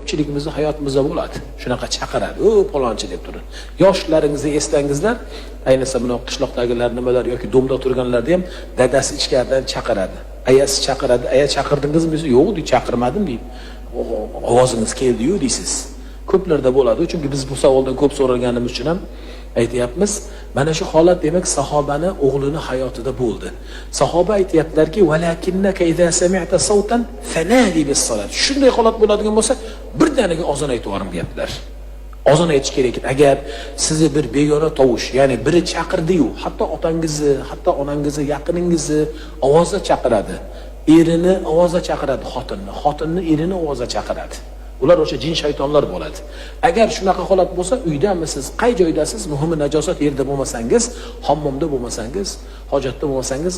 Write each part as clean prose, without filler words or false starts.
ko'pchiligimizning hayotimizda bo'ladi. Shunaqa chaqiradi, "O, palonchi" deb turib. Yoshlaringizni eslangizlar, ayniqsa buni qishloqdagilar nimalar yoki domda turganlarda ham dadasi ichkaridan chaqiradi. Ayasi chaqiradi, "Aya chaqirdingizmi?" desa, "Yo'q" deb chaqirmadim deydi. "Ovozingiz keldi-yu" deysiz. Ko'plarda bo'ladi, chunki biz bu savoldan ko'p so'ralganimiz uchun ham aytayapmiz. Mana shu holat demak sahobani o'g'lini hayotida bo'ldi. Sahoba aytayaptilarki, "Valakinnaka idza sami'ta sawtan fanadi bis-salat." Shunday holat bo'ladigan bo'lsa, birdaniga ozon aytib yuboring deyaptilar. Ozon aytish kerak ekan. Agar sizni bir begona tovush, ya'ni biri chaqirdi-yu, hatto otangizni, hatto onangizni, yaqiningizni ovozda chaqiradi. Erini ovozda chaqiradi xotinni, xotinni erini ovozda chaqiradi. Ular o'sha jin shaytonlar bo'ladi. Agar shunaqa holat bo'lsa, uydamisiz, qay joydasiz, muhimi najosat yerda bo'lmasangiz, hammomda bo'lmasangiz, hojatda bo'lmasangiz,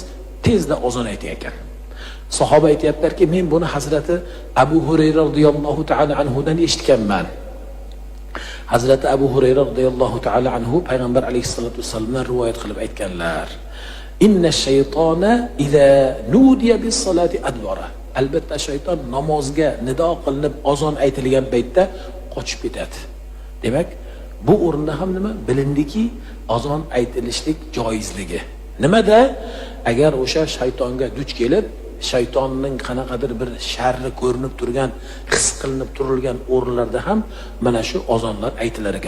tezda ozon aytayotgan. Sahoba aytayaplarki, men buni Hazrati Abu Hurayra radhiyallohu ta'ala anhudan eshitganman. Hazrati Abu Hurayra radhiyallohu ta'ala anhu payg'ambar alayhisolatu vasallamdan rivoyat qilib aytganlar. Inna shaytona idza nudiya bis-salati adbara. Albatta shayton namozga nido qilinib azon aytilgan paytda qochib ketadi. Demak, bu o'rinda ham nima? Bilindiki, azon aytilishlik joizligi. Nimada? Agar o'sha shaytonga duch kelib, shaytonning qanaqadir bir sharri ko'rinib turgan, his qilinib turilgan o'rinlarda ham mana shu azonlar aytilar ekan.